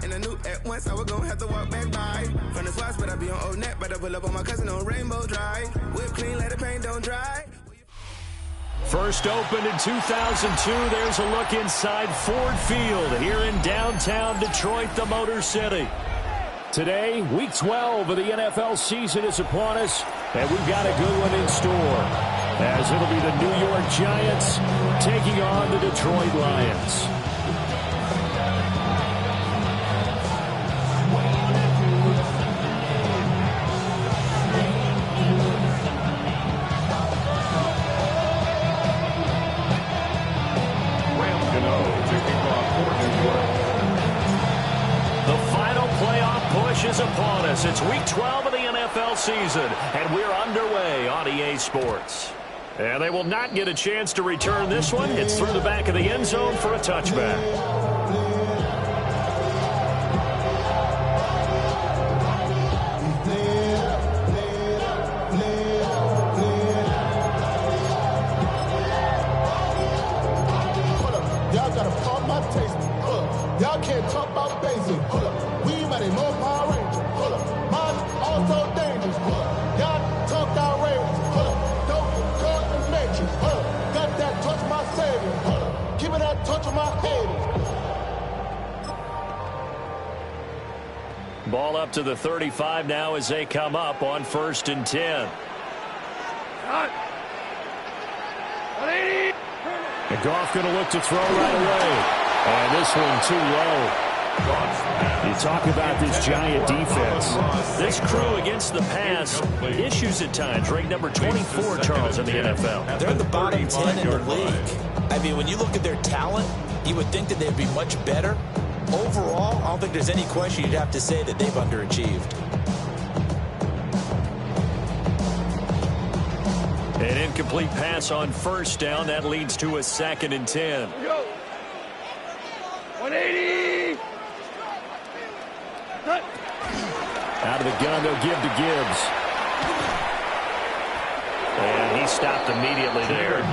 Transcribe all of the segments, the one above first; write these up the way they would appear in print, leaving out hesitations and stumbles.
And I knew at once I was gonna have to walk back by. From the spots, but I be on old net. But I pull up on my cousin on Rainbow Drive. Whip clean, let the paint don't dry. First opened in 2002. There's a look inside Ford Field here in downtown Detroit, the Motor City. Today, Week 12 of the NFL season is upon us, and we've got a good one in store, as it'll be the New York Giants taking on the Detroit Lions. Is upon us. It's Week 12 of the NFL season, and we're underway on EA Sports. And they will not get a chance to return this one. It's through the back of the end zone for a touchback. Y'all gotta pump my taste. Y'all can't talk about basic. We mighty more Power Rangers. Mine also dangerous. Y'all talk outrageous. Don't cut and matrix. Got that touch my savior. Keep it that touch of my haters. Ball up to the 35 now as they come up on 1st and 10. And Goff going to look to throw right away. And this one too low. You talk about this Giant defense. This crew against the pass, issues at times. Ranked number 24, Charles, in the NFL. They're in the bottom 10 in the league. I mean, when you look at their talent, you would think that they'd be much better. Overall, I don't think there's any question you'd have to say that they've underachieved. An incomplete pass on 1st down. That leads to a 2nd and 10. 180. Out of the gun, they'll give to Gibbs. And he stopped immediately there.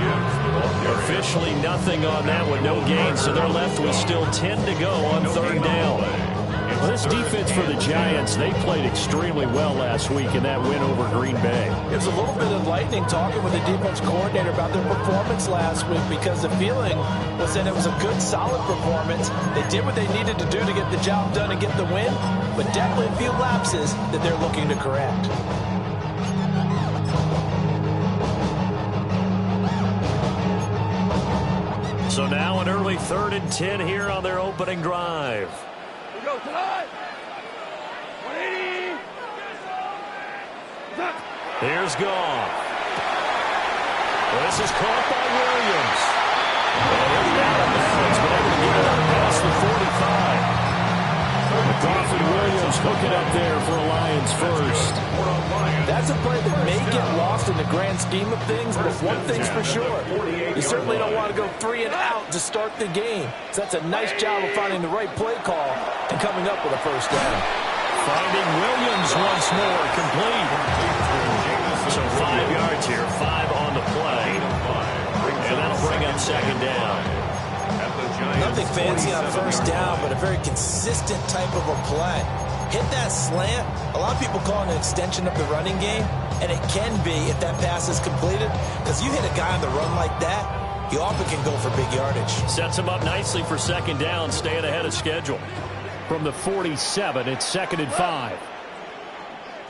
Officially nothing on that one, no gain. So they're left with still 10 to go on 3rd down. Well, this defense for the Giants, they played extremely well last week in that win over Green Bay. It was a little bit enlightening talking with the defense coordinator about their performance last week, because the feeling was that it was a good, solid performance. They did what they needed to do to get the job done and get the win, but definitely a few lapses that they're looking to correct. So now an early 3rd and 10 here on their opening drive. Go tonight. 180. Here's Goff. This is caught by Williams. And he'll be out of bounds, but able to get it up past the 45. Goff and Williams hook it up there for a Lions first. That's a play that may get lost in the grand scheme of things, but one thing's for sure. You certainly don't want to go 3 and out to start the game. So that's a nice job of finding the right play call and coming up with a 1st down. Finding Williams once more, complete. So 5 yards here, 5 on the play. And that'll bring up 2nd down. Nothing fancy on 1st down, but a very consistent type of a play. Hit that slant. A lot of people call it an extension of the running game, and it can be if that pass is completed, because you hit a guy on the run like that, he often can go for big yardage. Sets him up nicely for 2nd down, staying ahead of schedule. From the 47, it's 2nd and 5.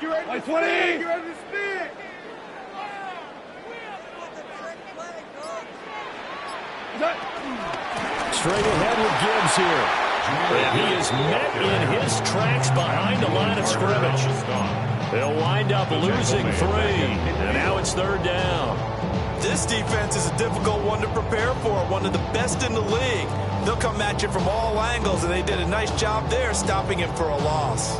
You ready to 20? You ready to spin? Straight ahead with Gibbs here. And he is met in his tracks behind the line of scrimmage. They'll wind up losing 3. And now it's 3rd down. This defense is a difficult one to prepare for, one of the best in the league. They'll come at you from all angles, and they did a nice job there stopping him for a loss.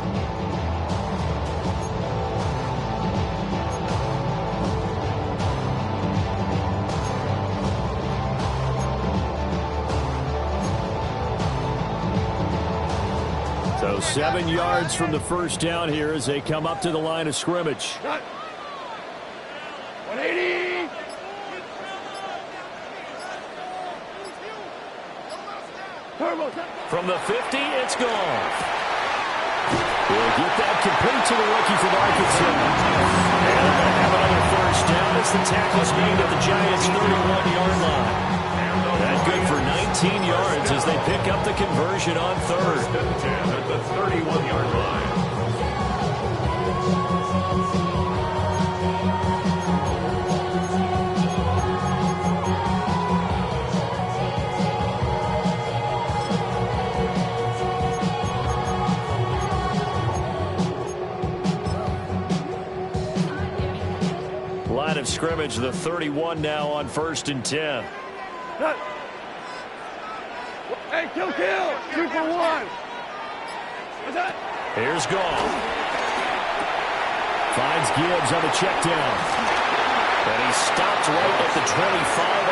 So 7 yards from the 1st down here as they come up to the line of scrimmage. 180. From the 50, it's gone. We'll get that complete to the rookie from Arkansas. And they're going to have another first down as the tackle's made at the Giants' 31-yard line. That good for 19 yards as they pick up the conversion on third. At the 31-yard line. Line of scrimmage, the 31 now on 1st and 10. Hey, kill. 2 for 1. Here's Goff. Finds Gibbs on the check down. And he stopped right at the 25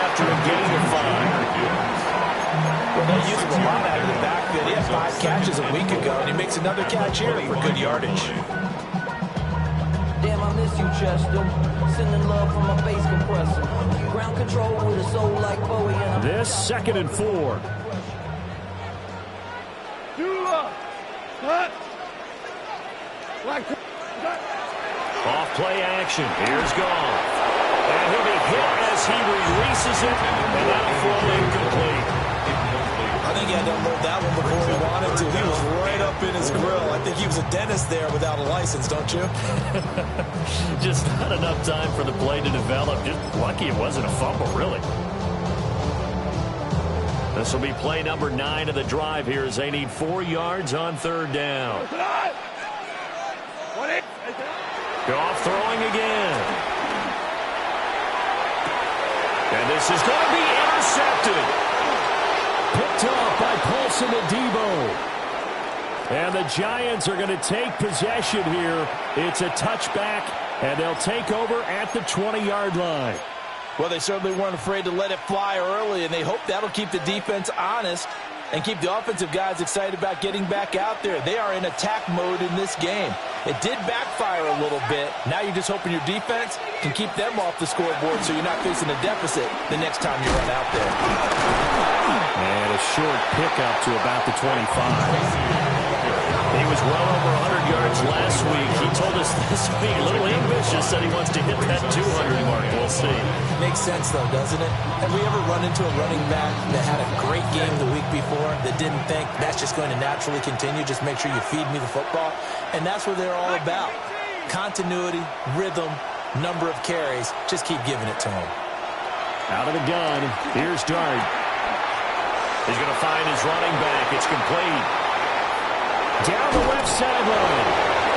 after a gain of 5. Well, they use him a lot out of the backfield. He had 5 catches a week ago, and he makes another catch here for good yardage. Damn, I miss you, Chester. Sending love from my bass compressor. Ground control with a soul like Bowie. This 2nd and 4. Off play action. Here's Goff. And he'll be hit as he releases it. And that'll throw incomplete. I think he had to unload that one before he wanted to. He was right up in his grill. I think he was a dentist there without a license, don't you? Just not enough time for the play to develop. Just lucky it wasn't a fumble, really. This will be play number 9 of the drive here as they need 4 yards on 3rd down. Goff throwing again. And this is going to be intercepted. Picked off by Paulson Adebo. And the Giants are going to take possession here. It's a touchback, and they'll take over at the 20-yard line. Well, they certainly weren't afraid to let it fly early, and they hope that'll keep the defense honest and keep the offensive guys excited about getting back out there. They are in attack mode in this game. It did backfire a little bit. Now you're just hoping your defense can keep them off the scoreboard so you're not facing a deficit the next time you run out there. And a short pickup to about the 25. He was well over 100 yards last week. He told us this week, a little ambitious, said he wants to hit that 200 mark. We'll see. Makes sense, though, doesn't it? Have we ever run into a running back that had a great game the week before that didn't think that's just going to naturally continue? Just make sure you feed me the football. And that's what they're all about. Continuity, rhythm, number of carries. Just keep giving it to him. Out of the gun. Here's Dart. He's going to find his running back. It's complete. Down the left sideline.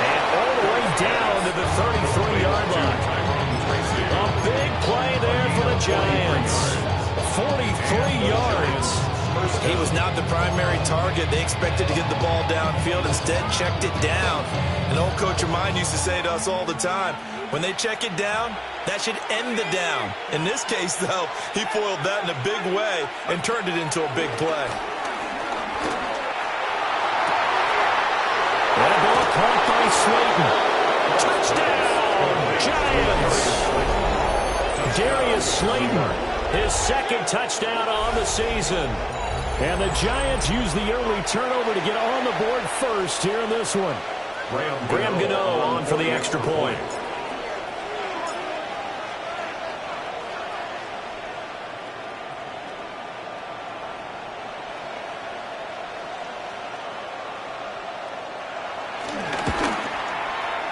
And all the way down to the 33-yard line. A big play there for the Giants. 43 yards. He was not the primary target. They expected to get the ball downfield. Instead, checked it down. An old coach of mine used to say to us all the time, when they check it down, that should end the down. In this case, though, he foiled that in a big way and turned it into a big play. That ball caught by Slayton. Touchdown, Giants. Darius Slayton, his 2nd touchdown on the season. And the Giants use the early turnover to get on the board first here in this one. Graham Gano on for the extra point.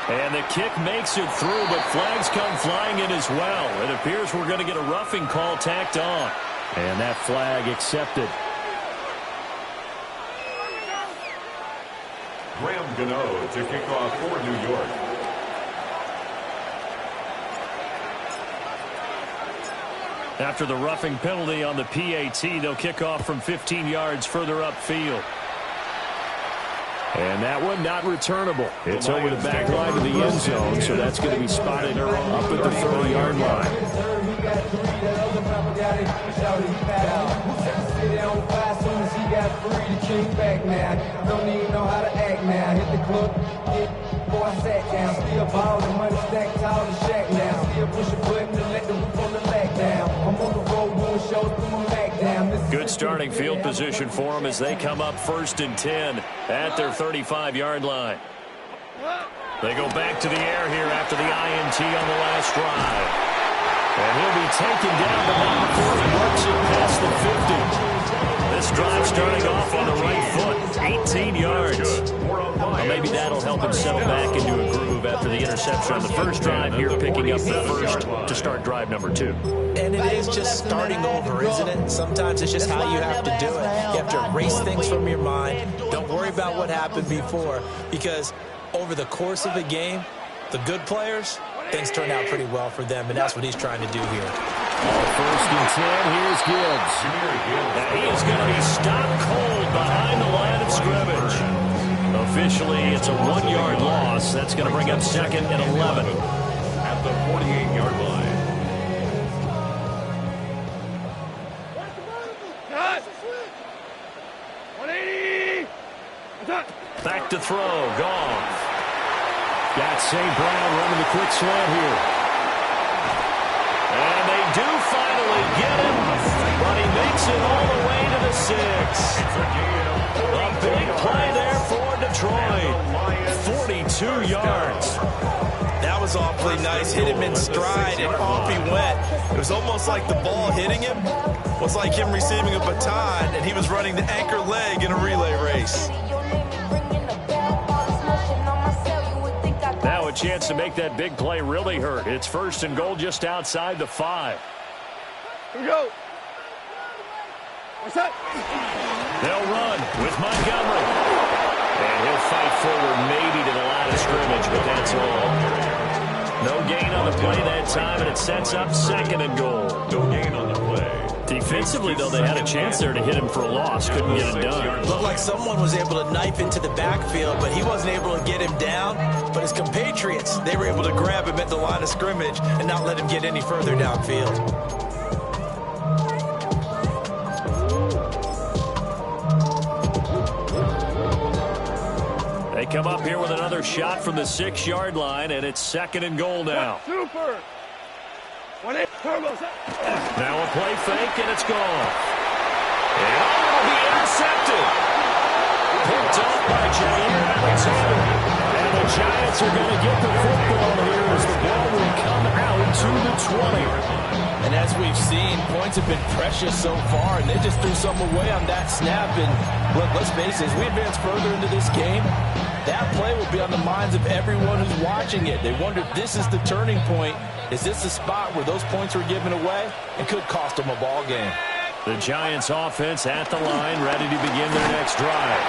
And the kick makes it through, but flags come flying in as well. It appears we're going to get a roughing call tacked on. And that flag accepted. Graham Gano to kick off for New York. After the roughing penalty on the PAT, they'll kick off from 15 yards further upfield. And that one not returnable. It's over the back line of the end zone, so that's going to be spotted up at the 30-yard line. Don't even know how to act now. Hit the club, before I sat down. Still ballin', money stacked tall and shack now. Still push a button to let the roof on the lag down. I'm on the road doing shows, put my back down. Good starting field position for them as they come up 1st and 10 at their 35-yard line. They go back to the air here after the INT on the last drive. And he'll be taken down the ball before he works it past the 50. This drive starting off on the right foot, 18 yards. Well, maybe that'll help him settle back into a groove after the interception on the first drive here, picking up the first to start drive number 2. And it is just starting over, isn't it? Sometimes it's just how you have to do it. You have to erase things from your mind. Don't worry about what happened before, because over the course of a game, the good players, things turn out pretty well for them, and that's what he's trying to do here. 1st and 10, here's Gibbs. And he is going to be stopped cold behind the line of scrimmage. Officially, it's a 1-yard loss. That's going to bring up 2nd and 11. At the 48-yard line. Back to throw, gone. Got St. Brown running the quick slant here. And they do finally get him, but he makes it all the way to the 6. A big play there for Detroit. 42 yards. That was awfully nice. Hit him in stride, and off he went. It was almost like the ball hitting him was like him receiving a baton, and he was running the anchor leg in a relay race. Now a chance to make that big play really hurt. It's 1st and goal just outside the 5. Here we go. What's that? They'll run with Montgomery. And he'll fight forward maybe to the line of scrimmage, but that's all. No gain on the play that time, and it sets up 2nd and goal. No gain on the play. Defensively, though, they had a chance there to hit him for a loss. Couldn't get it done. Looked like someone was able to knife into the backfield, but he wasn't able to get him down. But his compatriots, they were able to grab him at the line of scrimmage and not let him get any further downfield. They come up here with another shot from the 6-yard line, and it's 2nd and goal now. Super. Now a play fake, and it's gone. And it'll be intercepted. Picked up by Jair Alexander. And the Giants are going to get the football here as the ball will come out to the 20. And as we've seen, points have been precious so far, and they just threw some away on that snap. And look, let's face it, as we advance further into this game, that play will be on the minds of everyone who's watching it. They wonder if this is the turning point. Is this the spot where those points were given away? It could cost them a ball game. The Giants offense at the line, ready to begin their next drive.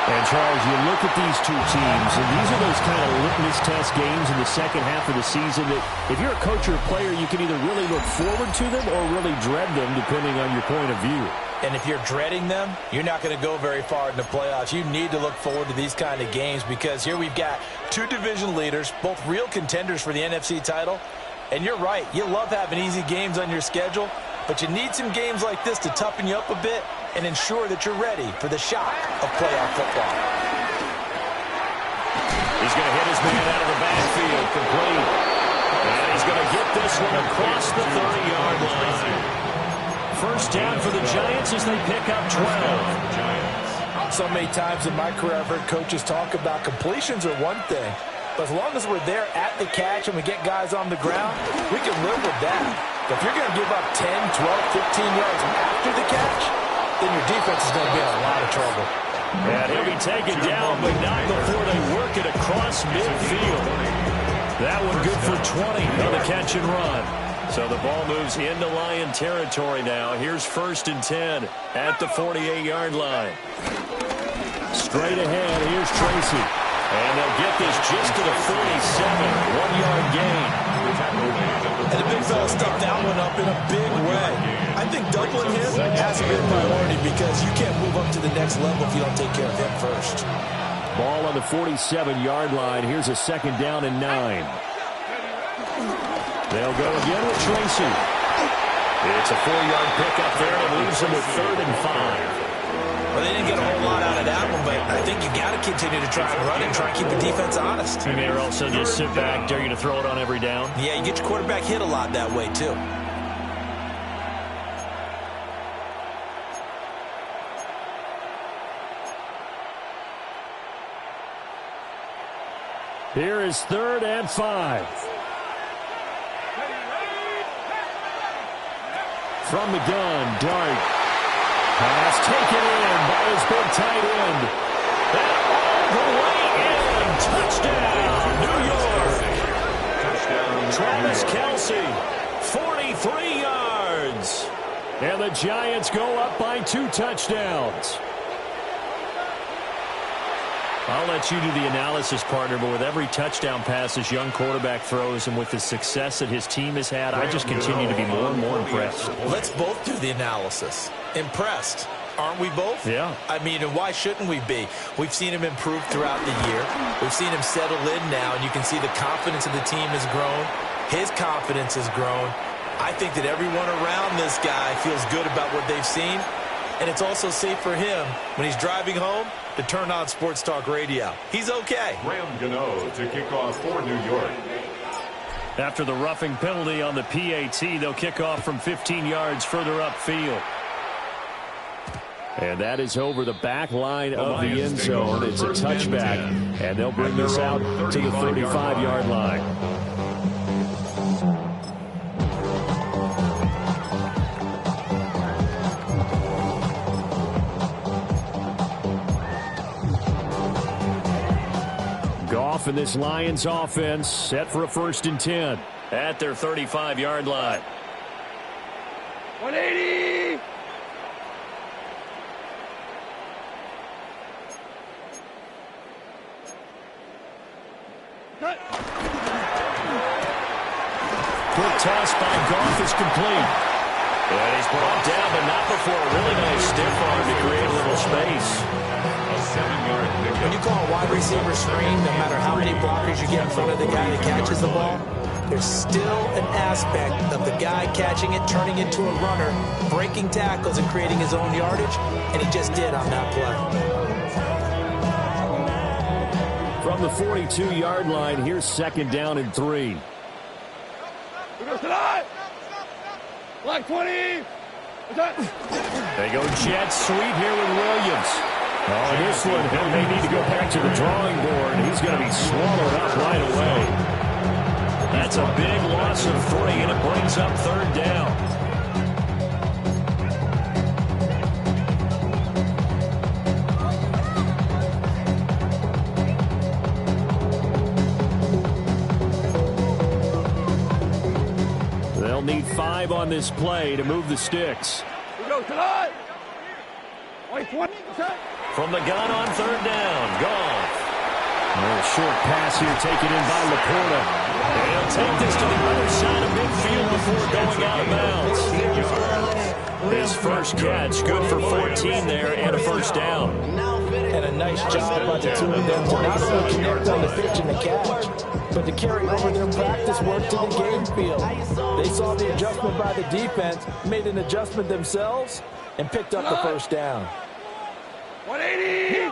And, Charles, you look at these two teams, and these are those kind of litmus test games in the second half of the season that if you're a coach or a player, you can either really look forward to them or really dread them, depending on your point of view. And if you're dreading them, you're not going to go very far in the playoffs. You need to look forward to these kind of games because here we've got 2 division leaders, both real contenders for the NFC title. And you're right, you love having easy games on your schedule, but you need some games like this to toughen you up a bit and ensure that you're ready for the shock of playoff football. He's going to hit his man out of the backfield, complete. And he's going to get this one across the 30-yard line. First down for the Giants as they pick up 12. So many times in my career I've heard coaches talk about completions are one thing, but as long as we're there at the catch and we get guys on the ground, we can live with that. But if you're going to give up 10, 12, 15 yards after the catch, then your defense is going to be in a lot of trouble. And he'll be taken down, but not before they work it across midfield. That one good for 20 on the catch and run. So the ball moves into Lion territory now. Here's 1st and 10 at the 48-yard line. Straight ahead, here's Tracy. And they'll get this just to the 47, 1-yard gain. And the big fella stuffed that one up in a big way. I think doubling him has to be a priority because you can't move up to the next level if you don't take care of him first. Ball on the 47-yard line. Here's a 2nd down and 9. They'll go again with Tracy. It's a 4-yard pickup there and leaves them with 3rd and 5. Well, they didn't get a whole lot out of that one, but I think you got to continue to try and run and try and keep the defense honest. Maybe they're also just sit back, dare you to throw it on every down. Yeah, you get your quarterback hit a lot that way, too. Here is 3rd and 5. From the gun, Dart. Pass taken in by his big tight end. And all the way in. Touchdown, New York. Travis Kelce, 43 yards. And the Giants go up by 2 touchdowns. I'll let you do the analysis, partner, but with every touchdown pass this young quarterback throws and with the success that his team has had, I just continue to be more and more impressed. Let's both do the analysis. Impressed. Aren't we both? Yeah. I mean, and why shouldn't we be? We've seen him improve throughout the year. We've seen him settle in now, and you can see the confidence of the team has grown. His confidence has grown. I think that everyone around this guy feels good about what they've seen, and it's also safe for him when he's driving home to turn on Sports Talk Radio. He's okay. Graham Gano to kick off for New York. After the roughing penalty on the PAT, they'll kick off from 15 yards further upfield. And that is over the back line of the end zone. It's a touchback, and they'll bring this out to the 35-yard line. Goff and this Lions offense set for a 1st and 10 at their 35-yard line. 180! Cut! Quick toss by Goff is complete. And he's brought down, but not before a really nice stiff arm to create a little space. When you call a wide receiver screen, no matter how many blockers you get in front of the guy that catches the ball, there's still an aspect of the guy catching it, turning into a runner, breaking tackles and creating his own yardage, and he just did on that play. From the 42-yard line, here's 2nd down and 3. Like 20! They go jet sweep here with Williams. Oh, this one, he may need to go back to the drawing board. He's going to be swallowed up right away. That's a big loss of 3, and it brings up 3rd down. They'll need 5 on this play to move the sticks. We go tonight! Like 20! From the gun on 3rd down, Goff. A short pass here taken in by Laporta. He'll take this to the other side of midfield before going out of bounds. His first catch, good for 14 there and a 1st down. And a nice job by the 2 of them to not only connect on the pitch and the catch, but to carry over their practice work to the game field. They saw the adjustment by the defense, made an adjustment themselves, and picked up the 1st down. 180!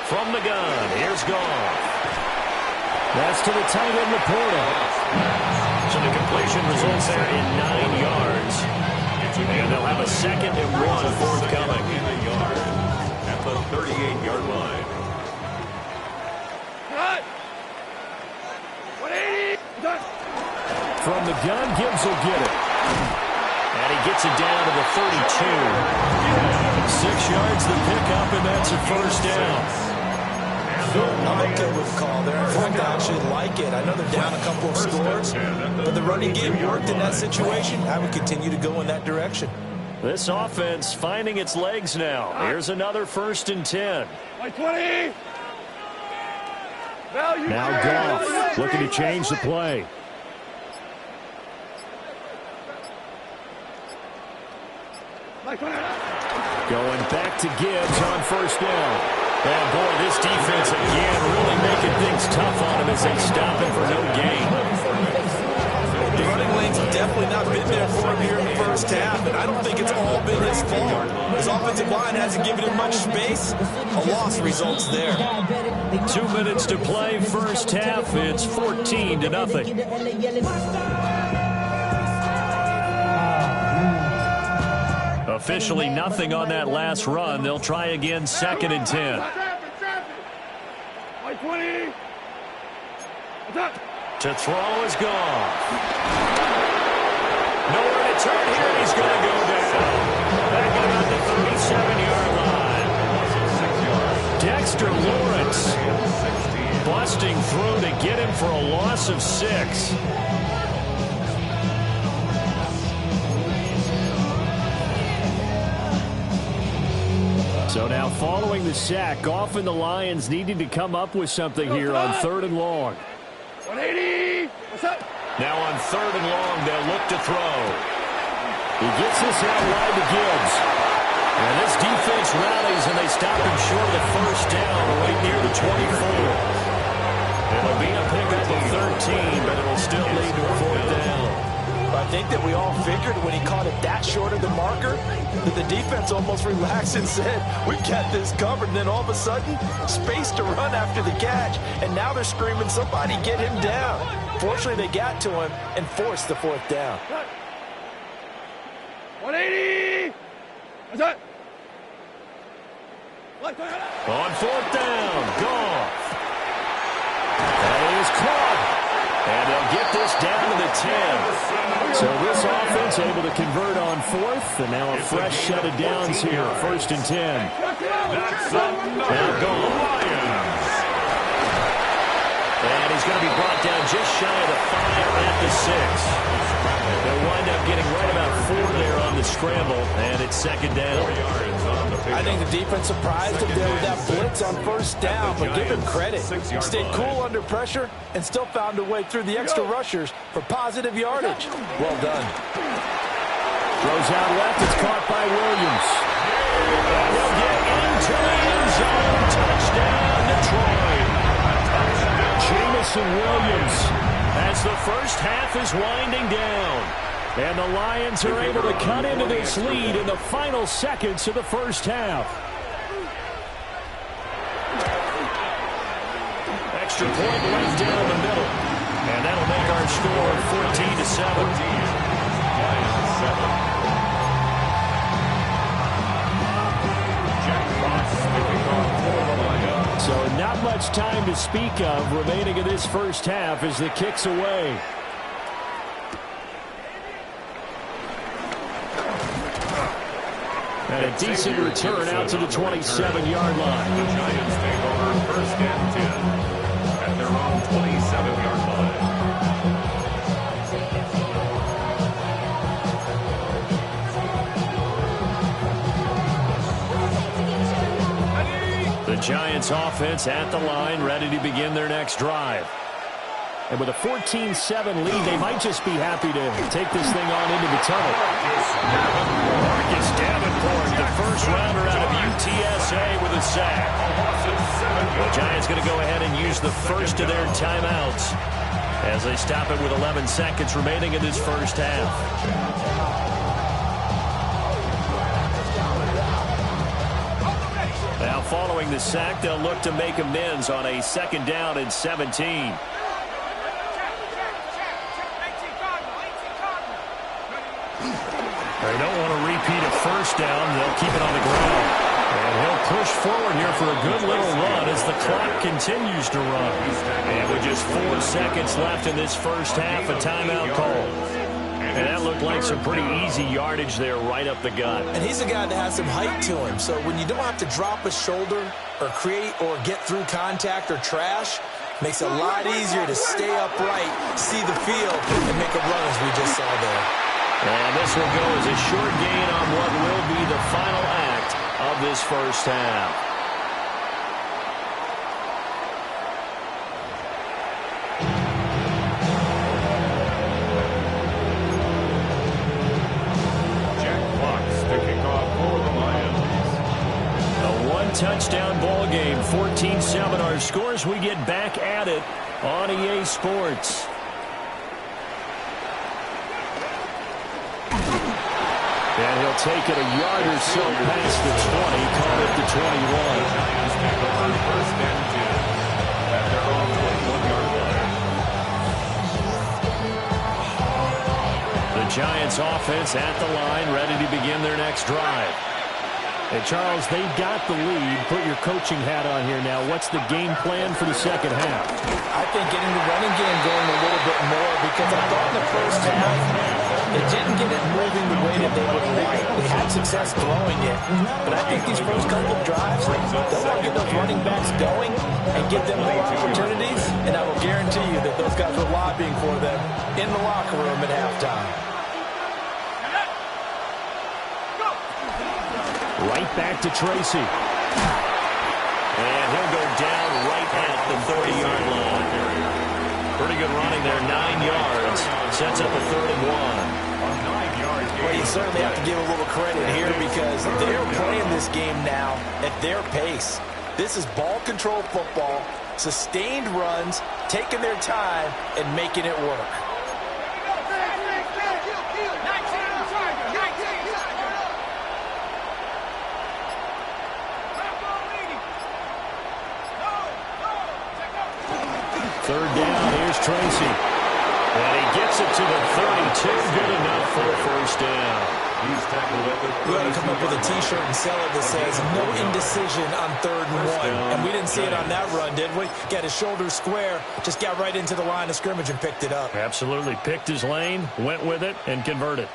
From the gun, here's Goff. That's to the tight end, Laporta. So the completion results there in 9 yards. And they'll have a 2nd and 1 forthcoming. At the 38-yard line. Cut! 180! From the gun, Gibbs will get it. And he gets it down to the 32. 6 yards the pickup, and that's a 1st down. I'm okay with the call there. In fact, I actually like it. I know they're down a couple of scores, but the running game worked in that situation. I would continue to go in that direction. This offense finding its legs now. Here's another 1st and 10. Like 20! Now Goff looking to change the play. Going back to Gibbs on 1st down. And boy, this defense again really making things tough on him as they stop him for no gain. The running lanes have definitely not been there for him here in the 1st half, and I don't think it's all been his fault. His offensive line hasn't given him much space. A loss results there. 2 minutes to play, 1st half. It's 14-0. Officially nothing on that last run. They'll try again, 2nd and 10. Like 20. To throw is gone. Nowhere to turn here. He's going to go down. Back at about the 37-yard line. Dexter Lawrence busting through to get him for a loss of 6. So now following the sack, often the Lions needing to come up with something here on 3rd and long. 180. What's up? Now on 3rd and long, they'll look to throw. He gets this out wide to Gibbs. And this defense rallies, and they stop him short of the first down right near the 24. It'll be a pickup of 13, but it'll still lead to a 4th down. I think that we all figured when he caught it that short of the marker that the defense almost relaxed and said, we've got this covered. And then all of a sudden, space to run after the catch. And now they're screaming, somebody get him down. Fortunately, they got to him and forced the 4th down. 180. What's up? On 4th down, Goff. That is caught. And they'll get this down to the 10. So this offense able to convert on 4th, and now a fresh set of downs here, 1st and 10. That's another Lions. And he's going to be brought down just shy of the 5 at the 6. They'll wind up getting right about 4 there on the scramble, and it's 2nd down. I think the defense surprised him there with that blitz on 1st down, but give him credit. Stayed cool under pressure and still found a way through the extra rushers for positive yardage. Well done. Throws out left. It's caught by Williams. And he'll get into the end zone. Touchdown, Detroit. Jamison Williams as the first half is winding down. And the Lions are able to cut into this lead in the final seconds of the first half. Extra point left down the middle. And that'll make our score 14-7. So not much time to speak of remaining in this first half as the kick's away. And a decent return out to the 27-yard line. The Giants take over 1st and 10 at their own 27-yard line. The Giants offense at the line, ready to begin their next drive. And with a 14-7 lead, they might just be happy to take this thing on into the tunnel. Marcus Davenport, the first rounder out of UTSA with a sack. The Giants going to go ahead and use the first of their timeouts as they stop it with 11 seconds remaining in this first half. Now following the sack, they'll look to make amends on a 2nd down and 17. They don't want to repeat a first down. They'll keep it on the ground. And he'll push forward here for a good little run as the clock continues to run. And with just 4 seconds left in this first half, a timeout call. And that looked like some pretty easy yardage there right up the gut. And he's a guy that has some height to him. So when you don't have to drop a shoulder or create or get through contact or trash, makes it a lot easier to stay upright, see the field, and make a run as we just saw there. And this will go as a short gain on what will be the final act of this first half. Jack Fox to kick off for the Lions. A one-touchdown ball game, 14-7 our scores. We get back at it on EA Sports. And he'll take it a yard or so past the 20, caught at the 21. Giants take over 1st and 10 at their own 21-yard line. The Giants offense at the line, ready to begin their next drive. And, Charles, they've got the lead. Put your coaching hat on here now. What's the game plan for the second half? I think getting the running game going a little bit more, because I thought in the first half they didn't get it moving the way that they would like. They had success throwing it, but I think these first couple of drives, they'll want to get those running backs going and give them more opportunities, and I will guarantee you that those guys were lobbying for them in the locker room at halftime. Right back to Tracy. And he'll go down right at the 30-yard line. Pretty good running there, 9 yards. Sets up a 3rd and 1. Well, you certainly have to give a little credit here, because they're playing this game now at their pace. This is ball control football, sustained runs, taking their time, and making it work. Third down, here's Tracy. And he gets it to the 32. Good enough for a first down. He's tackled at the 32. We ought to come up with a T-shirt and sell it that says, no indecision on 3rd and 1. And we didn't see it on that run, did we? Got his shoulders square, just got right into the line of scrimmage and picked it up. Absolutely. Picked his lane, went with it, and converted.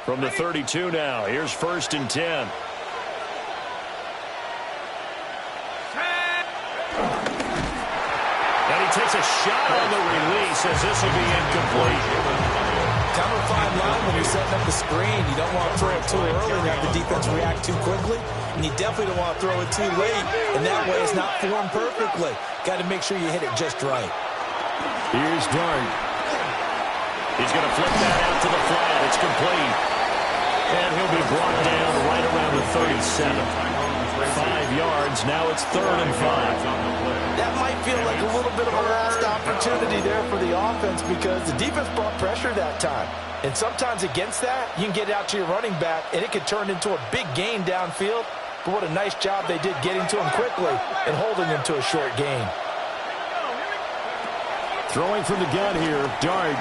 From the 32 now, here's 1st and 10. Takes a shot on the release as this will be incomplete. Kind of a fine line when you're setting up the screen. You don't want to throw it too early and have the defense react too quickly. And you definitely don't want to throw it too late. And that way it's not formed perfectly. Got to make sure you hit it just right. Here's Dart. He's going to flip that out to the flat. It's complete. And he'll be brought down right around the 37. 5 yards. Now it's 3rd and 5. That might feel like a little bit of a lost opportunity there for the offense, because the defense brought pressure that time. And sometimes against that, you can get out to your running back, and it could turn into a big gain downfield. But what a nice job they did getting to him quickly and holding him to a short gain. Throwing from the gun here, Dart.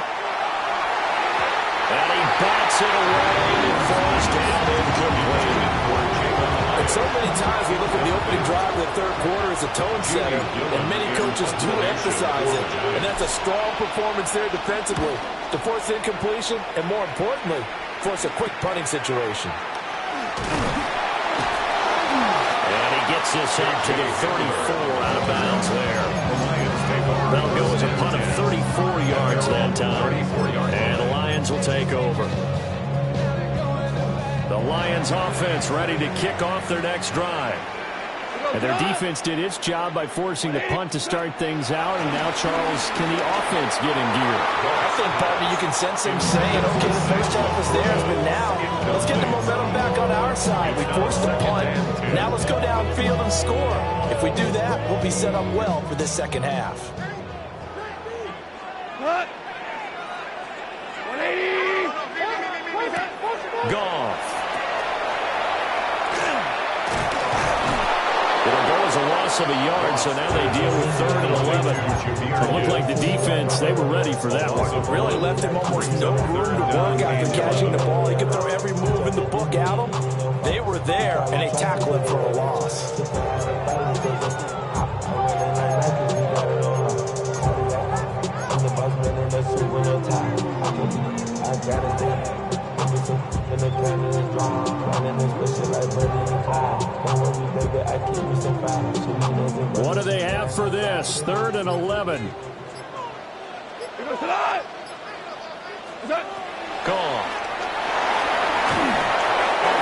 And he bats it away and falls down incomplete. And so many times we look at the opening drive of the 3rd quarter as a tone setter, and many coaches do emphasize it. And that's a strong performance there defensively to force incompletion and, more importantly, force a quick punting situation. And he gets this up to the 34, out of bounds there. That'll go as a punt of 34 yards that time. And the Lions will take over. The Lions offense ready to kick off their next drive. And their defense did its job by forcing the punt to start things out. And now, Charles, can the offense get in gear? I think, partner, you can sense him saying, okay, the first half is theirs, but now let's get the momentum back on our side. We forced the punt. Now let's go downfield and score. If we do that, we'll be set up well for this second half. Goff. It'll go as a loss of a yard, so now they deal with 3rd and 11. It looked like the defense, they were ready for that one. Really left him almost no room to work after catching the ball. He could throw every move in the book at him. They were there, and they tackled him for a loss. What do they have for this? 3rd and 11. Goff.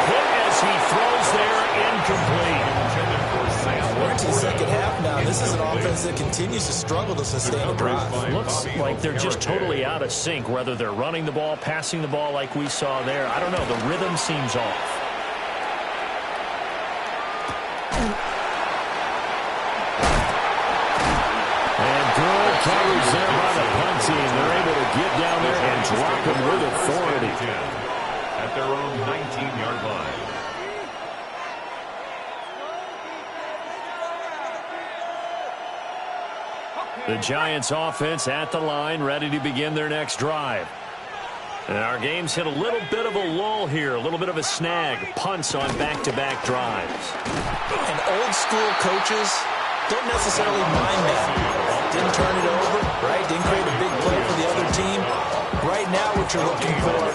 Hit as he throws there, incomplete. We're into the second half now. This is an offense that continues to struggle to sustain a drive. Looks like they're just totally out of sync, whether they're running the ball, passing the ball like we saw there. I don't know. The rhythm seems off. And good coverage there by the punt team. They're able to get down there and drop him with authority. At their own 19-yard line. The Giants offense at the line, ready to begin their next drive. And our game's hit a little bit of a lull here, a little bit of a snag. Punts on back-to-back drives. And old-school coaches don't necessarily mind that. Didn't turn it over, right? Didn't create a big play for the other team. Right now what you're looking for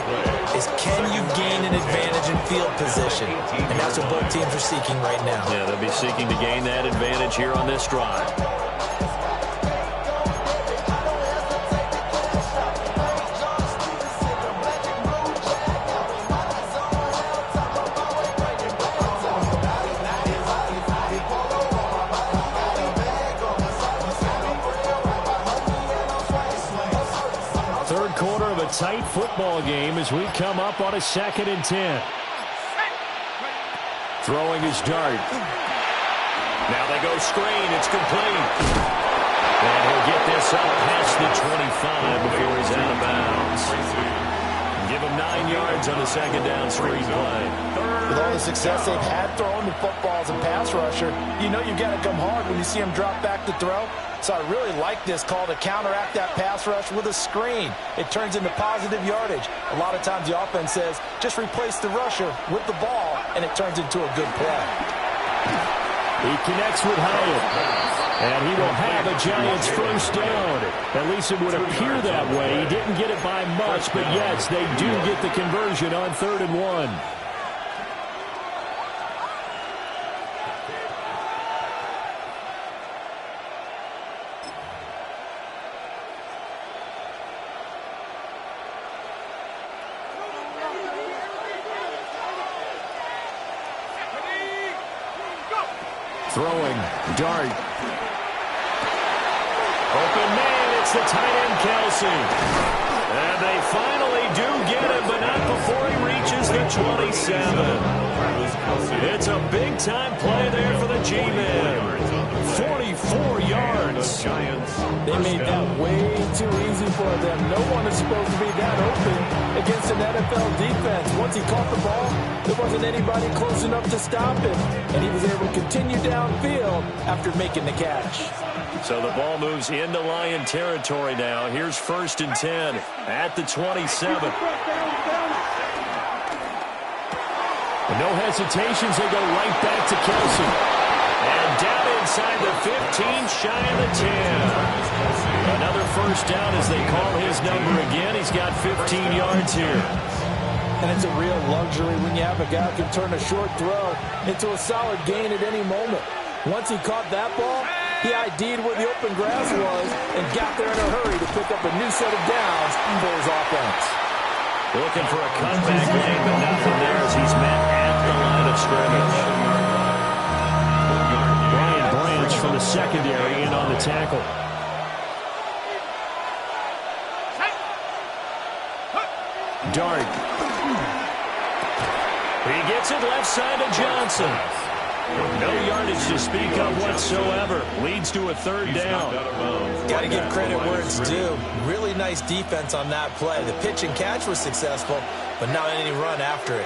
is can you gain an advantage in field position? And that's what both teams are seeking right now. Yeah, they'll be seeking to gain that advantage here on this drive. Tight football game as we come up on a 2nd and 10. Throwing his dart. Now they go screen. It's complete. And he'll get this up past the 25 before he's out of bounds. Give him 9 yards on the 2nd down screen play. With all the success they've had throwing the football as a pass rusher, you know you've got to come hard when you see him drop back to throw. So I really like this call to counteract that pass rush with a screen. It turns into positive yardage. A lot of times the offense says, just replace the rusher with the ball, and it turns into a good play. He connects with Hyatt. And he will have a Giants first down. At least it would appear that way. He didn't get it by much, but yes, they do get the conversion on 3rd and 1. Throwing, dart. Open man, it's the tight end, Kelsey. And they finally do get him, but not before he reaches the 27. It's a big-time play there for the G-Man. 44 yards. They made that way too easy for them. No one is supposed to be that open against an NFL defense. Once he caught the ball, there wasn't anybody close enough to stop him. And he was able to continue downfield after making the catch. So the ball moves into Lion territory now. Here's 1st and 10 at the 27. And no hesitations. They go right back to Kelsey. And down inside the 15, shy of the 10. Another first down as they call his number again. He's got 15 yards here. And it's a real luxury when you have a guy who can turn a short throw into a solid gain at any moment. Once he caught that ball, he ID'd where the open grass was and got there in a hurry to pick up a new set of downs for his offense. Looking for a comeback lane, but nothing there as he's met at the line of scrimmage. Brian Branch from the secondary in on the tackle. Dart. He gets it left side to Johnson. No yardage to speak of whatsoever. Leads to a 3rd down. Got to give credit where it's due. Really nice defense on that play. The pitch and catch was successful, but not any run after it.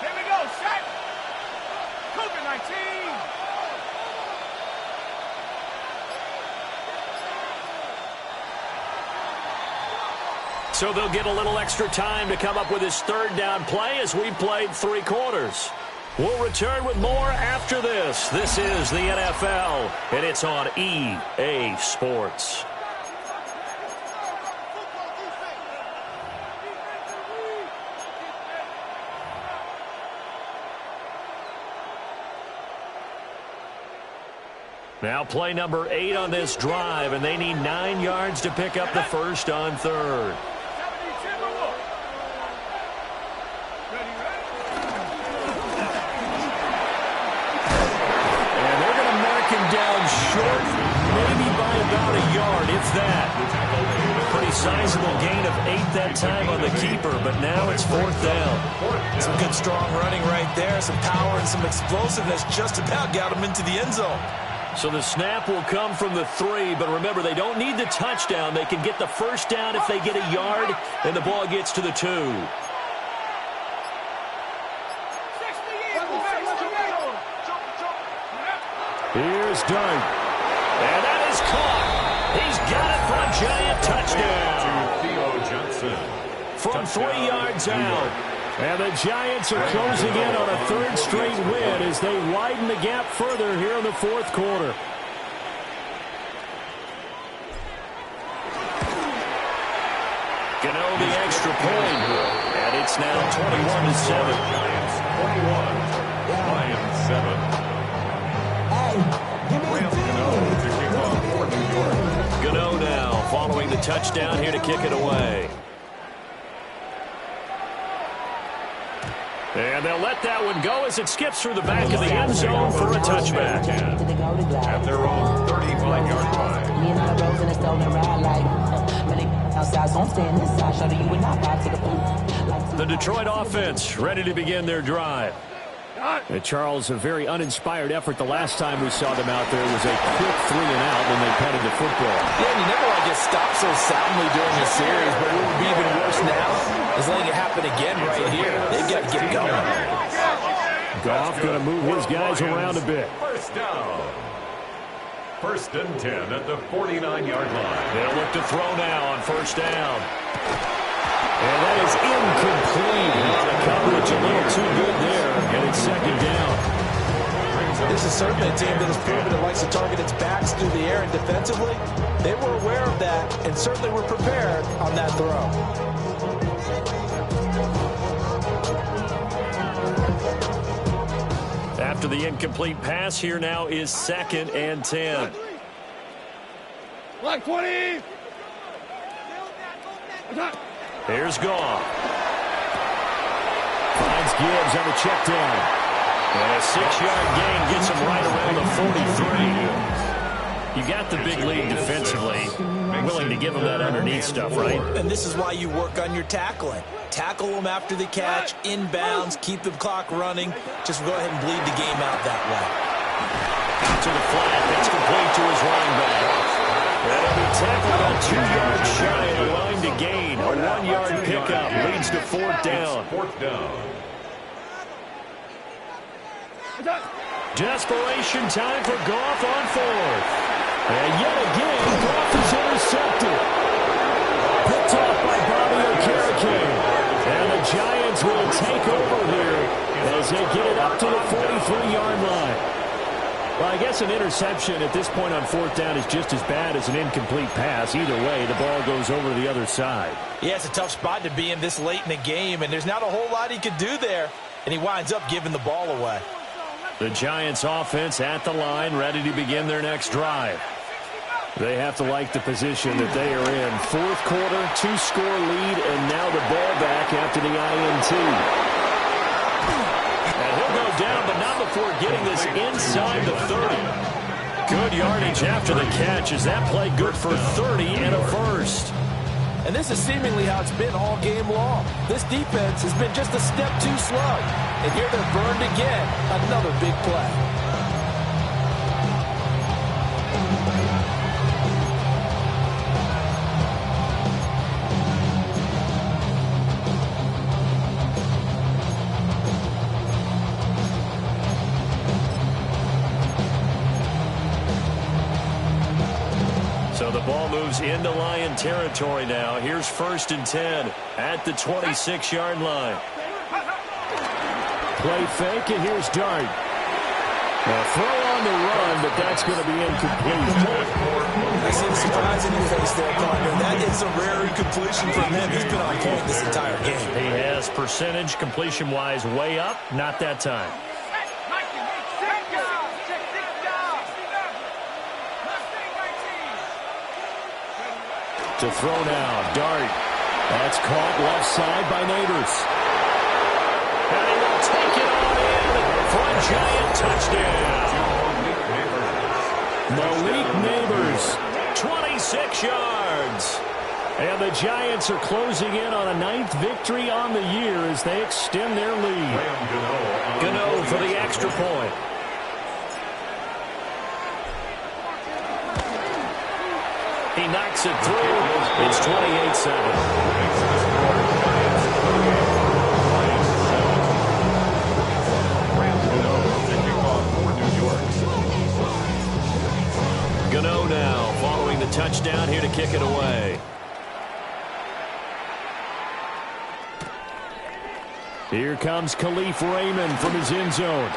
Here we go, set. COVID-19. So they'll get a little extra time to come up with his 3rd down play as we played 3 quarters. We'll return with more after this. This is the NFL, and it's on EA Sports. Now play number 8 on this drive, and they need 9 yards to pick up the first on 3rd. Short, maybe by about a yard, if that. Pretty sizable gain of 8 that time on the keeper, but now it's 4th down. Some good strong running right there, some power and some explosiveness just about got him into the end zone. So the snap will come from the 3, but remember, they don't need the touchdown. They can get the first down if they get a yard, and the ball gets to the 2. Here's Dart. And that is caught. He's got it for a Giant touchdown. from 3 yards out. And the Giants are closing in on a 3rd straight win as they widen the gap further here in the 4th quarter. Gano the extra point. And it's now 21-7. Giants 21, Lions 7. Graham Gano to kick off for New York. Gano now following the touchdown here to kick it away. And they'll let that one go as it skips through the back of the end zone for a touchback. At their own 35-yard line. The Detroit offense ready to begin their drive. And Charles, a very uninspired effort the last time we saw them out there was a quick 3 and out when they punted the football. Yeah, and you never want to get stopped so soundly during the series, but what would be even worse now is letting it happen again right here. They've got to get going. Goff going to move his guys around a bit. First down. 1st and 10 at the 49-yard line. They'll look to throw now on 1st down. And that is incomplete. The coverage a little too good there, and it's 2nd down. This is certainly a team that has proven it likes to target its backs through the air, and defensively, they were aware of that and certainly were prepared on that throw. After the incomplete pass, here now is 2nd and 10. Block 20! Here's Goff. Finds Gibbs on the check down. And a 6-yard gain gets him right around the 43. You got the big lead defensively. Willing to give him that underneath stuff, right? And this is why you work on your tackling. Tackle them after the catch, inbounds, keep the clock running. Just go ahead and bleed the game out that way. To the flat, that's complete to his running back. That'll be tackled about 2 yards shy of the line to gain. A 1-yard pickup leads to 4th down. 4th down. Desperation time for Goff on 4th. And yet again, Goff is intercepted. Picked off by Bobby Okereke. And the Giants will take over here as they get it up to the 43-yard line. Well, I guess an interception at this point on 4th down is just as bad as an incomplete pass. Either way, the ball goes over to the other side. Yeah, it's a tough spot to be in this late in the game, and there's not a whole lot he could do there. And he winds up giving the ball away. The Giants offense at the line, ready to begin their next drive. They have to like the position that they are in. 4th quarter, 2-score lead, and now the ball back after the INT. And he'll go down, but not before getting this inside the 30. Good yardage after the catch. Is that play good for 30 and a first? And this is seemingly how it's been all game long. This defense has been just a step too slow. And here they're burned again. Another big play. So the ball moves into Lion territory now. Here's 1st and 10 at the 26-yard line. Play fake, and here's Dart. A throw on the run, but that's going to be incomplete. I see the surprise in your face there, partner. That is a rare incompletion from him. He's been on point this entire game. He has percentage completion-wise way up. Not that time. To throw now, Dart. That's caught left side by Neighbors. And he will take it on in for a Giant touchdown. Malik Neighbors, 26 yards. And the Giants are closing in on a 9th victory on the year as they extend their lead. Gano for the extra point. He knocks it through. It's 28-7. Gano now following the touchdown here to kick it away. Here comes Khalif Raymond from his end zone.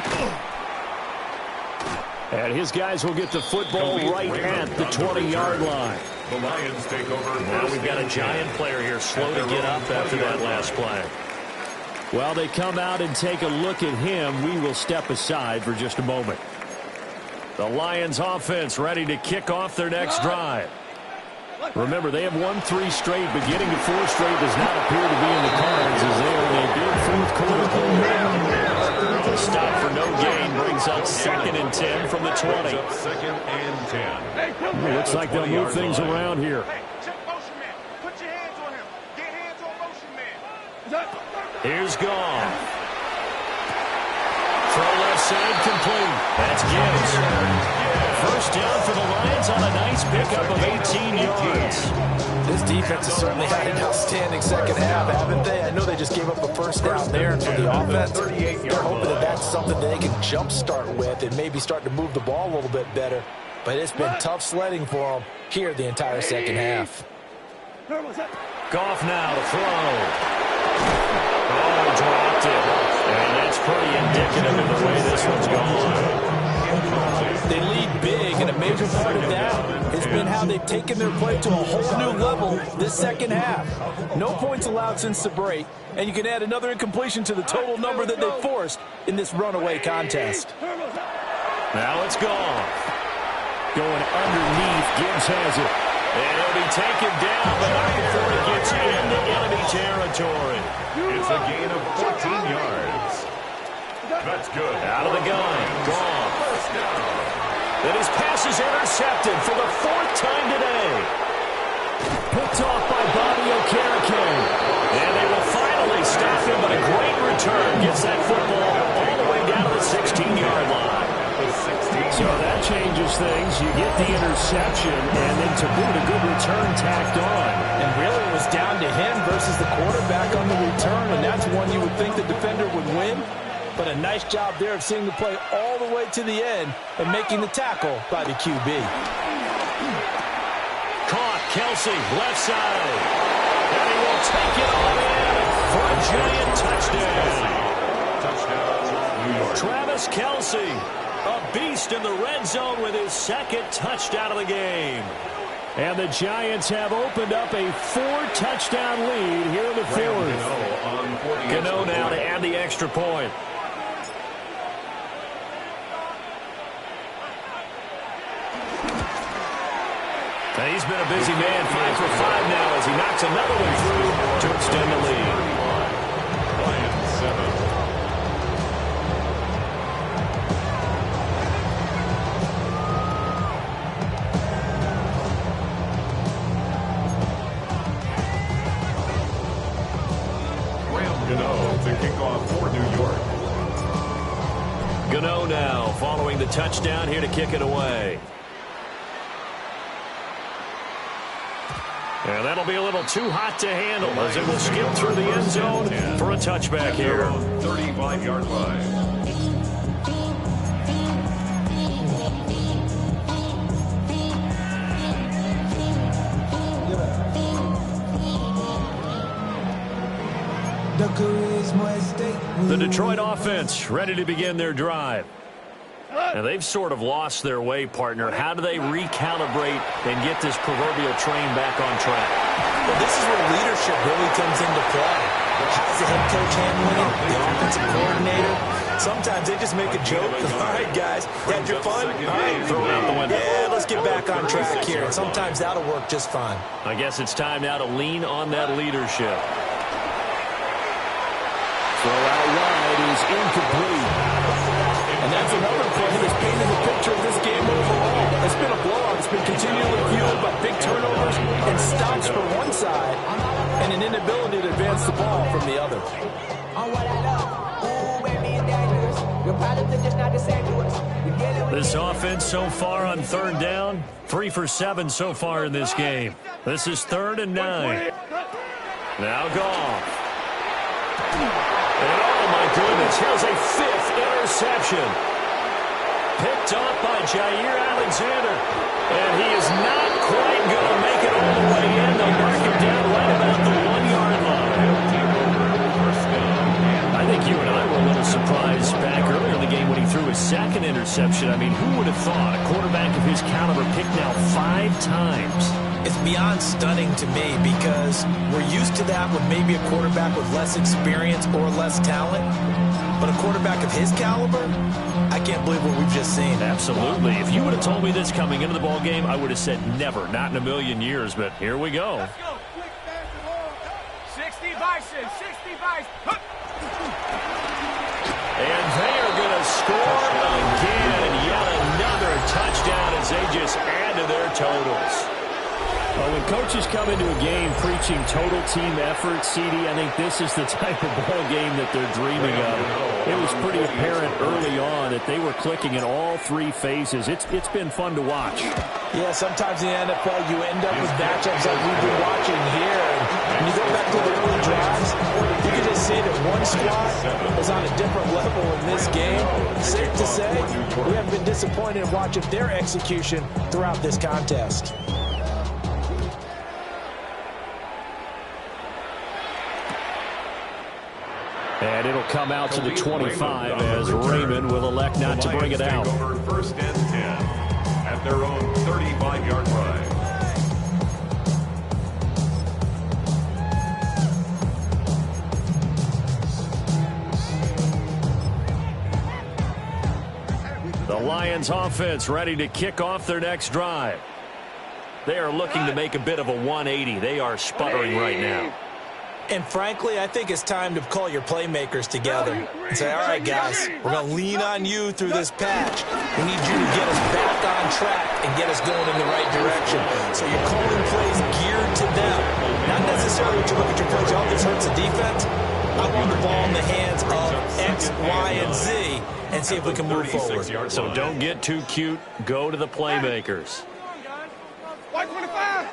And his guys will get the football right at the 20-yard line. The Lions take over. Now we've got a giant player here slow to get up after that last play. While they come out and take a look at him, we will step aside for just a moment. The Lions offense ready to kick off their next drive. Remember, they have won 3 straight, but getting to 4 straight does not appear to be in the cards as they are in a big fourth quarter play. The stop for no gain brings up 2nd and 10 from the 20. 2nd and 10. Looks like they'll move things around here. Check motion man. Put your hands on him. Get hands on motion man. Here's Goff. Throw left side complete. That's Gibbs. First down for the Lions on a nice pickup of 18 yards. This defense has certainly had an outstanding second half, haven't they? I know they just gave up a first down there, and for the offense, they're hoping that that's something that they can jumpstart with and maybe start to move the ball a little bit better. But it's been tough sledding for them here the entire second half. Goff now to throw. Oh, dropped it. And that's pretty indicative of the way this one's going. They lead big, and a major part of that has been how they've taken their play to a whole new level this second half. No points allowed since the break, and you can add another incompletion to the total number that they forced in this runaway contest. Now it's Goff. Going underneath, Gibbs has it. And he'll be taken down, but not before he gets into enemy territory. It's a gain of 14 yards. That's good. Out of the gun. Goff. Then his pass is intercepted for the 4th time today. Picked off by Bobby Okereke. And they will finally stop him, but a great return gets that football all the way down to the 16-yard line. So that changes things. You get the interception, and then to boot, a good return tacked on. And really it was down to him versus the quarterback on the return, and that's one you would think the defender would win. But a nice job there of seeing the play all the way to the end and making the tackle by the QB. Caught, Kelsey, left side. And he will take it all in for a giant touchdown. Touchdown, New York. Travis Kelsey, a beast in the red zone with his 2nd touchdown of the game. And the Giants have opened up a 4-touchdown lead here in the 4th. Gano now to add the extra point. And he's been a busy man, 5 for 5 now as he knocks another one through to extend the lead. Lions 7. Gano to kick off for New York. Gano now following the touchdown here to kick it away. And that'll be a little too hot to handle as it will skip through the end zone for a touchback here. 35-yard line. The Detroit offense ready to begin their drive. Now, they've sort of lost their way, partner. How do they recalibrate and get this proverbial train back on track? Well, this is where leadership really comes into play. How's the head coach handling it? The offensive coordinator? Sometimes they just make a joke. All right, guys, had your fun? All right, throw it out the window. Yeah, let's get back on track here. And sometimes that'll work just fine. I guess it's time now to lean on that leadership. Throw out wide is incomplete. And that's another play that's painted the picture of this game overall. It's been a blowout. It's been continually fueled by big turnovers and stops for one side and an inability to advance the ball from the other. This offense so far on 3rd down, 3 for 7 so far in this game. This is 3rd and 9. Now Goff. And oh my goodness, here's a 5th interception. Picked off by Jair Alexander. And he is not quite going to make it all the way in. They'll mark him down right about the 1-yard line. I think interception. I mean, who would have thought a quarterback of his caliber picked now 5 times? It's beyond stunning to me because we're used to that with maybe a quarterback with less experience or less talent. But a quarterback of his caliber, I can't believe what we've just seen. Absolutely. If you would have told me this coming into the ball game, I would have said never, not in a million years. But here we go. Let's go. 60 Bison, 60 Bison. And they are going to score again. And yet another touchdown as they just add to their totals. Well, when coaches come into a game preaching total team effort, CD, I think this is the type of ball game that they're dreaming of. It was pretty apparent early on that they were clicking in all 3 phases. It's been fun to watch. Yeah, sometimes in the NFL you end up with matchups like we've been watching here. And when you go back to the early drives, you can just see that one squad is on a different level in this game. Safe to say, we haven't been disappointed in watching their execution throughout this contest. And it'll come out to the 25 as Raymond will elect not to bring it out. First and 10 at their own 35-yard line. The Lions offense ready to kick off their next drive. They are looking to make a bit of a 180. They are sputtering right now. And frankly, I think it's time to call your playmakers together and say, all right, guys, we're going to lean on you through this patch. We need you to get us back on track and get us going in the right direction. So you're calling plays geared to them. Not necessarily what you look at your plays, oh, this hurts the defense. I want the ball in the hands of X, Y, and Z and see if we can move forward. So don't get too cute. Go to the playmakers. White 25.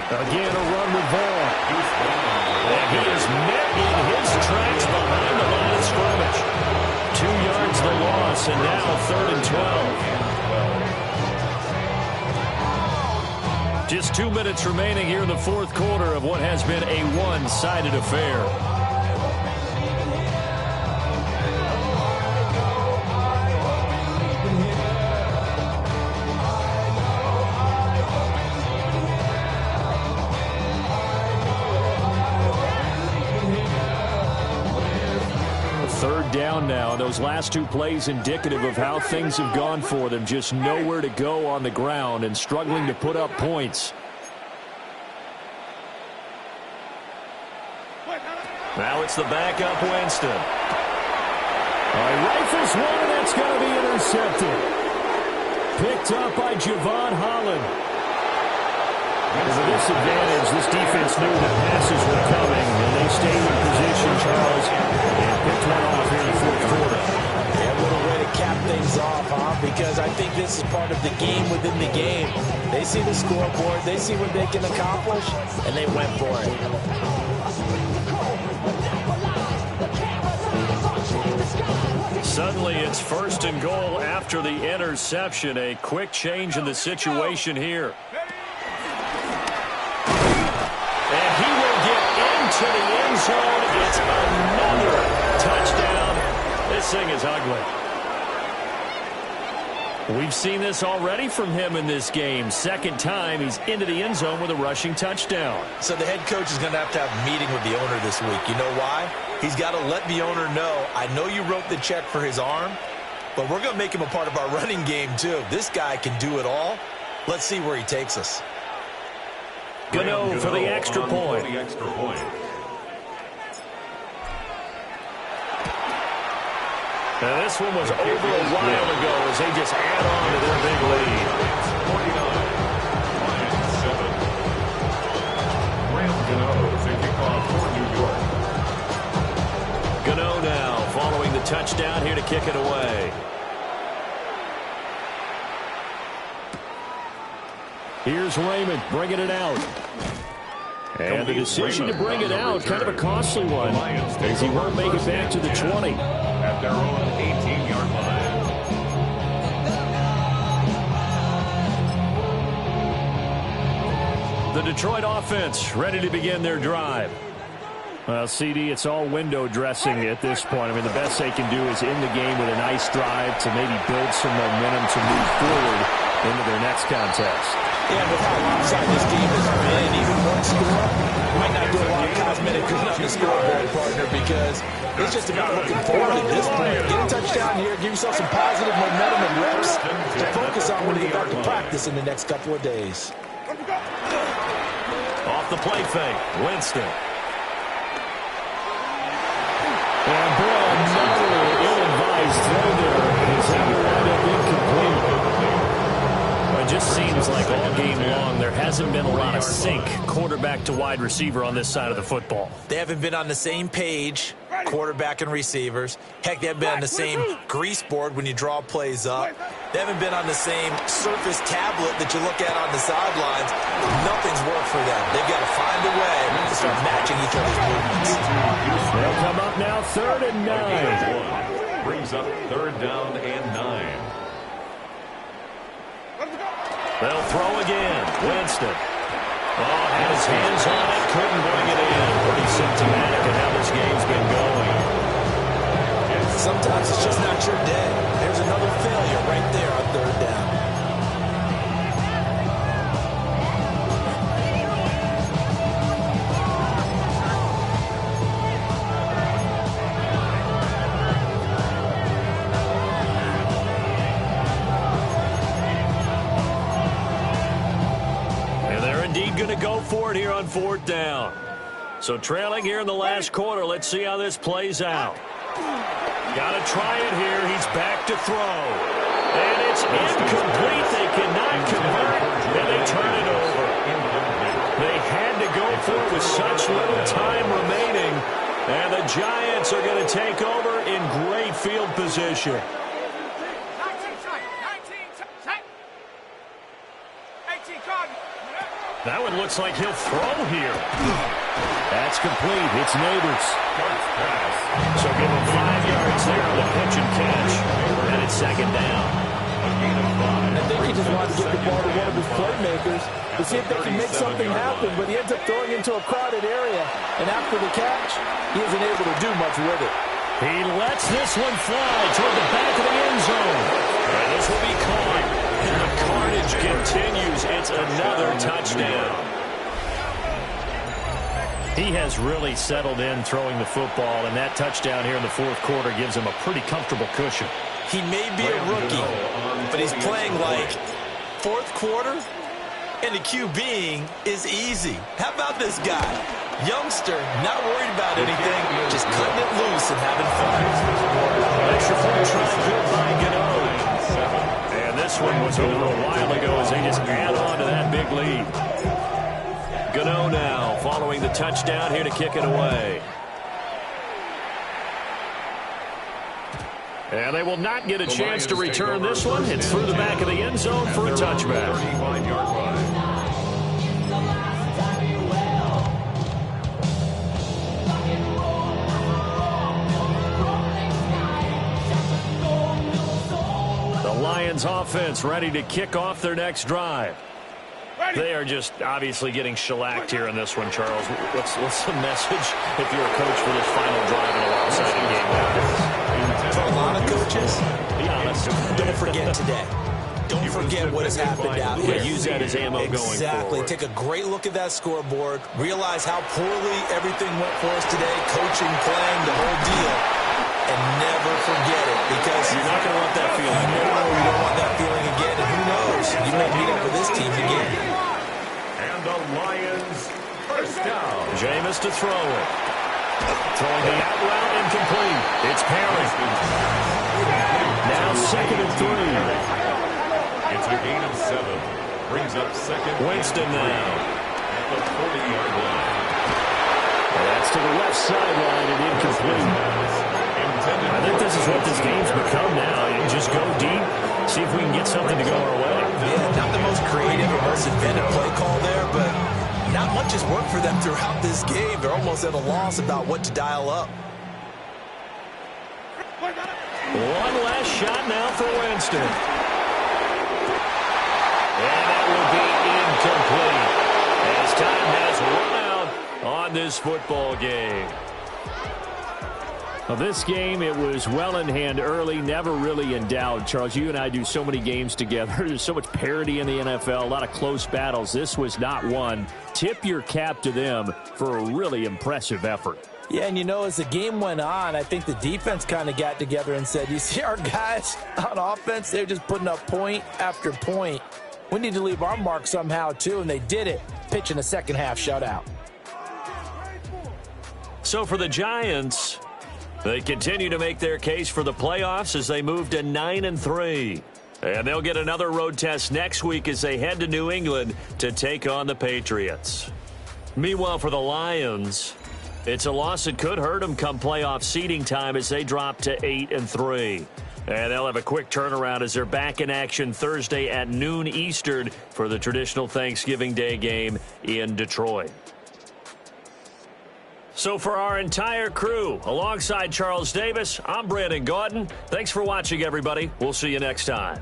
Again, a run with Vaughn. And he is met in his tracks behind the line of scrimmage. 2 yards the loss, and now 3rd and 12. Just 2 minutes remaining here in the 4th quarter of what has been a one-sided affair. Third down now. Those last 2 plays indicative of how things have gone for them. Just nowhere to go on the ground and struggling to put up points. Now it's the backup Winston. All right, rifles one, and that's going to be intercepted. Picked up by Javon Holland. With this advantage, this defense knew that passes were coming, and they stayed in position, Charles, and picked one off here in the 4th quarter. Yeah, what a way to cap things off, huh? Because I think this is part of the game within the game. They see the scoreboard, they see what they can accomplish, and they went for it. Suddenly, it's 1st and goal after the interception. A quick change in the situation here. To the end zone. It's another touchdown. This thing is ugly. We've seen this already from him in this game. 2nd time he's into the end zone with a rushing touchdown. So the head coach is going to have a meeting with the owner this week. You know why? He's got to let the owner know, I know you wrote the check for his arm, but we're going to make him a part of our running game too. This guy can do it all. Let's see where he takes us. Gano for the extra point. Now this one was over a while ago as they just add on to their big lead. 49, Graham Gano to kick off for New York. Gano now following the touchdown here to kick it away. Here's Raymond bringing it out. And the decision to bring it out, kind of a costly one, as he won't make it back to the 20. At their own 18-yard line. The Detroit offense ready to begin their drive. Well, CD, it's all window dressing at this point. I mean, the best they can do is in the game with a nice drive to maybe build some momentum to move forward into their next contest. Yeah, with how lopsided this game has been, even one score might not do a lot of cosmetic good on the scoreboard, partner, because it's just about looking forward at this point. Get a touchdown here, give yourself some positive momentum and reps to focus on when you get back to practice in the next couple of days. Off the play fake, Winston. And boy, another ill-advised throw there. He's going to wind up incomplete. It just seems like all game long there hasn't been a lot of sync quarterback to wide receiver on this side of the football. They haven't been on the same page, quarterback and receivers. Heck, they haven't been on the same grease board when you draw plays up. They haven't been on the same surface tablet that you look at on the sidelines. Nothing's worked for them. They've got to find a way to start matching each other's movements. They'll come up now 3rd and 9. Brings up 3rd down and 9. They'll throw again. Winston. Oh, had his hands on it. Couldn't bring it in. Pretty symptomatic of how this game's been going. Sometimes it's just not your day. There's another failure right there on 3rd down. Going to go for it here on 4th down. So trailing here in the last quarter. Let's see how this plays out. Got to try it here. He's back to throw. And it's incomplete. They cannot convert, and they turn it over. They had to go for it with such little time remaining. And the Giants are going to take over in great field position. That one looks like he'll throw here. That's complete. It's Neighbors. So give him 5 yards there on the pitch and catch. And it's 2nd down. I think he just wanted to get the ball to one of his playmakers to see if they can make something happen, but he ends up throwing into a crowded area. And after the catch, he isn't able to do much with it. He lets this one fly toward the back of the end zone. And this will be caught. And the carnage continues. It's another touchdown. He has really settled in throwing the football, and that touchdown here in the 4th quarter gives him a pretty comfortable cushion. He may be a rookie, but he's playing like 4th quarter, and the QBing is easy. How about this guy? Youngster, not worried about anything, just cutting it loose and having fun. Extra point try good by Gano. And this one was over a while ago as they just add on to that big lead. Gano now following the touchdown here to kick it away. And they will not get a chance to return this one. It's through the back of the end zone for a touchback. 35-yard line. Lions offense ready to kick off their next drive. They are just obviously getting shellacked here in this one, Charles. What's the message if you're a coach for this final drive in a lopsided game like this? For a lot of coaches, be honest, don't forget today. Don't forget what has happened out here. Use that as ammo going forward. Exactly. Take a great look at that scoreboard. Realize how poorly everything went for us today. Coaching, playing, the whole deal. And never forget it, because you're not going to want that feeling. No, you don't want that feeling again. And who knows? You may meet up with this team again. And the Lions first down. Jameis to throw it. Throwing the out route incomplete. It's Perry. Now 2nd and 3. It's a gain of 7. Brings up 2nd. Winston now. At the 40-yard line. That's to the left sideline and incomplete. I think this is what this game's become now. You just go deep, see if we can get something to go our way. Yeah, not the most creative or most inventive play call there, but not much has worked for them throughout this game. They're almost at a loss about what to dial up. One last shot now for Winston. And that will be incomplete. As this football game. Well, this game, it was well in hand early, never really in doubt. Charles, you and I do so many games together. There's so much parity in the NFL, a lot of close battles. This was not one. Tip your cap to them for a really impressive effort. Yeah, and as the game went on, I think the defense kind of got together and said, you see our guys on offense, they're just putting up point after point. We need to leave our mark somehow, too, and they did it, pitching a second-half shutout. So for the Giants, they continue to make their case for the playoffs as they move to 9-3. And they'll get another road test next week as they head to New England to take on the Patriots. Meanwhile, for the Lions, it's a loss that could hurt them come playoff seeding time as they drop to 8-3. And they'll have a quick turnaround as they're back in action Thursday at noon Eastern for the traditional Thanksgiving Day game in Detroit. So for our entire crew, alongside Charles Davis, I'm Brandon Gaudin. Thanks for watching, everybody. We'll see you next time.